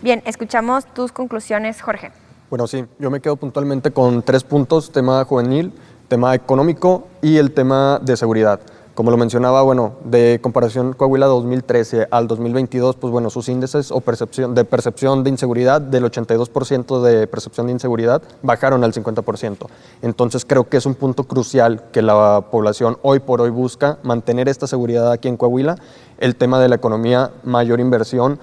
Bien, escuchamos tus conclusiones, Jorge.
Bueno, sí, yo me quedo puntualmente con 3 puntos: tema juvenil, tema económico y el tema de seguridad. Como lo mencionaba, de comparación Coahuila 2013 al 2022, pues sus índices o percepción de inseguridad del 82% de percepción de inseguridad bajaron al 50%. Entonces creo que es un punto crucial que la población hoy por hoy busca, mantener esta seguridad aquí en Coahuila. El tema de la economía, mayor inversión,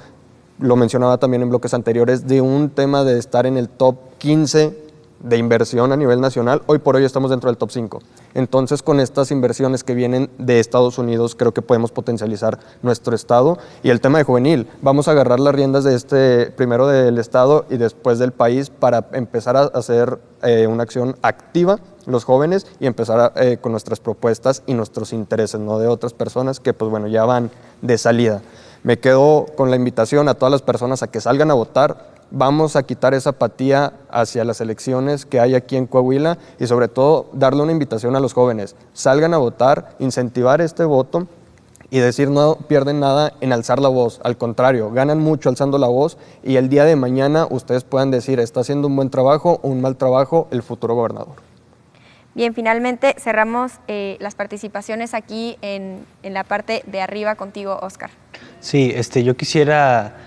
lo mencionaba también en bloques anteriores, de un tema de estar en el top 15 de inversión a nivel nacional. Hoy por hoy estamos dentro del top 5. Entonces, con estas inversiones que vienen de Estados Unidos, creo que podemos potencializar nuestro estado. Y el tema de juvenil, vamos a agarrar las riendas de primero del estado y después del país para empezar a hacer una acción activa los jóvenes, y empezar con nuestras propuestas y nuestros intereses, no de otras personas que pues bueno, ya van de salida. Me quedo con la invitación a todas las personas a que salgan a votar. Vamos a quitar esa apatía hacia las elecciones que hay aquí en Coahuila y sobre todo darle una invitación a los jóvenes. Salgan a votar, incentivar este voto y decir no pierden nada en alzar la voz. Al contrario, ganan mucho alzando la voz y el día de mañana ustedes puedan decir está haciendo un buen trabajo o un mal trabajo el futuro gobernador.
Bien, finalmente cerramos las participaciones aquí en la parte de arriba contigo, Óscar.
Sí, yo quisiera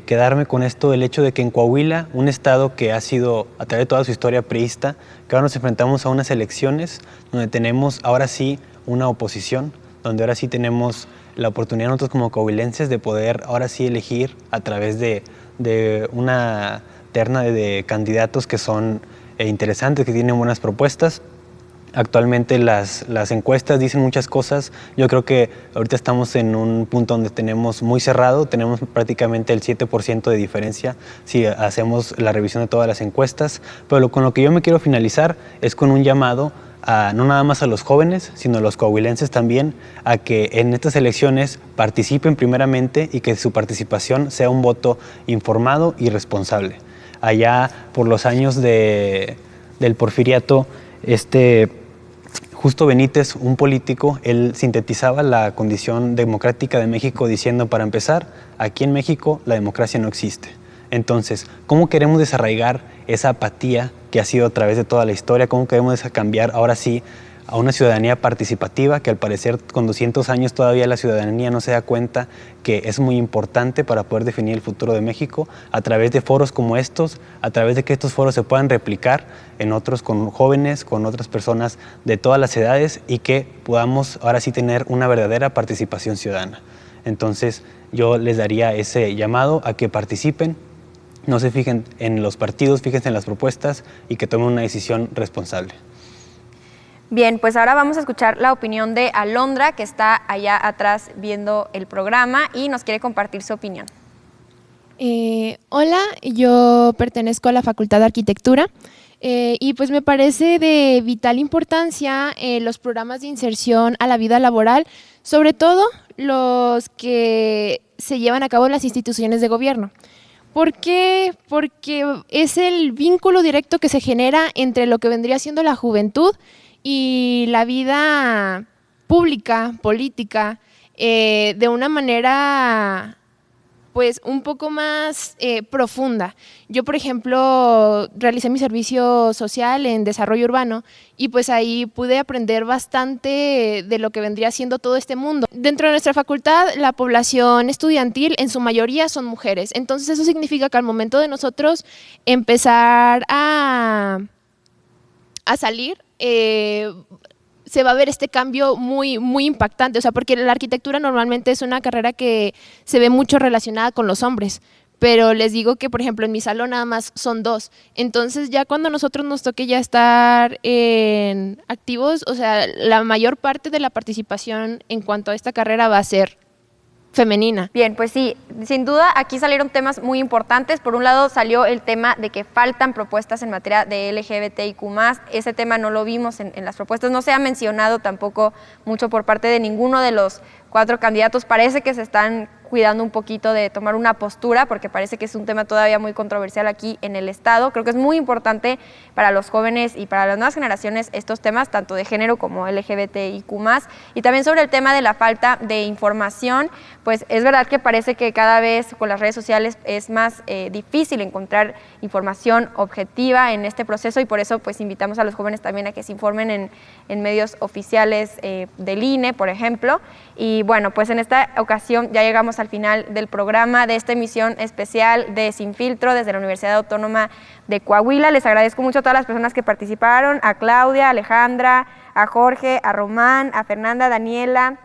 quedarme con esto, el hecho de que en Coahuila, un estado que ha sido a través de toda su historia priista, que ahora nos enfrentamos a unas elecciones donde tenemos ahora sí una oposición, donde ahora sí tenemos la oportunidad nosotros como coahuilenses de poder ahora sí elegir a través de una terna de candidatos que son interesantes, que tienen buenas propuestas. Actualmente las encuestas dicen muchas cosas. Yo creo que ahorita estamos en un punto donde tenemos muy cerrado, tenemos prácticamente el 7% de diferencia si hacemos la revisión de todas las encuestas, pero con lo que yo me quiero finalizar es con un llamado a, no nada más a los jóvenes, sino a los coahuilenses también, a que en estas elecciones participen primeramente y que su participación sea un voto informado y responsable. Allá por los años del porfiriato, Justo Benítez, un político, él sintetizaba la condición democrática de México diciendo, para empezar, aquí en México la democracia no existe. Entonces, ¿cómo queremos desarraigar esa apatía que ha sido a través de toda la historia? ¿Cómo queremos cambiar ahora sí a una ciudadanía participativa que al parecer con 200 años todavía la ciudadanía no se da cuenta que es muy importante para poder definir el futuro de México a través de foros como estos, a través de que estos foros se puedan replicar en otros con jóvenes, con otras personas de todas las edades y que podamos ahora sí tener una verdadera participación ciudadana. Entonces yo les daría ese llamado a que participen, no se fijen en los partidos, fíjense en las propuestas y que tomen una decisión responsable.
Bien, pues ahora vamos a escuchar la opinión de Alondra, que está allá atrás viendo el programa y nos quiere compartir su opinión.
Hola, yo pertenezco a la Facultad de Arquitectura y pues me parece de vital importancia los programas de inserción a la vida laboral, sobre todo los que se llevan a cabo en las instituciones de gobierno. ¿Por qué? Porque es el vínculo directo que se genera entre lo que vendría siendo la juventud y la vida pública, política, de una manera pues un poco más profunda. Yo, por ejemplo, realicé mi servicio social en desarrollo urbano y pues ahí pude aprender bastante de lo que vendría siendo todo este mundo. Dentro de nuestra facultad, la población estudiantil en su mayoría son mujeres, entonces eso significa que al momento de nosotros empezar a salir, se va a ver este cambio muy impactante, o sea, porque la arquitectura normalmente es una carrera que se ve mucho relacionada con los hombres, pero les digo que, por ejemplo, en mi salón nada más son 2, entonces ya cuando a nosotros nos toque ya estar en activos, o sea, la mayor parte de la participación en cuanto a esta carrera va a ser femenina.
Bien, pues sí, sin duda aquí salieron temas muy importantes. Por un lado salió el tema de que faltan propuestas en materia de LGBTIQ+, ese tema no lo vimos en las propuestas, no se ha mencionado tampoco mucho por parte de ninguno de los 4 candidatos, parece que se están cuidando un poquito de tomar una postura, porque parece que es un tema todavía muy controversial aquí en el estado. Creo que es muy importante para los jóvenes y para las nuevas generaciones estos temas, tanto de género como LGBTIQ+, y también sobre el tema de la falta de información, pues es verdad que parece que cada vez con las redes sociales es más difícil encontrar información objetiva en este proceso y por eso pues invitamos a los jóvenes también a que se informen en medios oficiales del INE, por ejemplo. Y bueno, pues en esta ocasión ya llegamos al final del programa de esta emisión especial de Sin Filtro desde la Universidad Autónoma de Coahuila. Les agradezco mucho a todas las personas que participaron, a Claudia, a Alejandra, a Jorge, a Román, a Fernanda, a Daniela,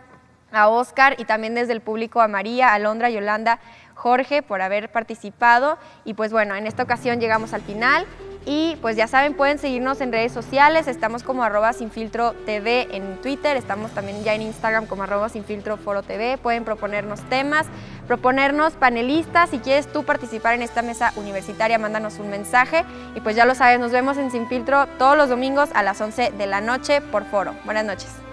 a Óscar y también desde el público a María, a Alondra, Yolanda, Jorge por haber participado. Y pues bueno, en esta ocasión llegamos al final. Y pues ya saben, pueden seguirnos en redes sociales, estamos como @sinfiltrotv en Twitter, estamos también ya en Instagram como @sinfiltroforotv, pueden proponernos temas, proponernos panelistas, si quieres tú participar en esta mesa universitaria, mándanos un mensaje y pues ya lo sabes, nos vemos en Sin Filtro todos los domingos a las 11 de la noche por Foro. Buenas noches.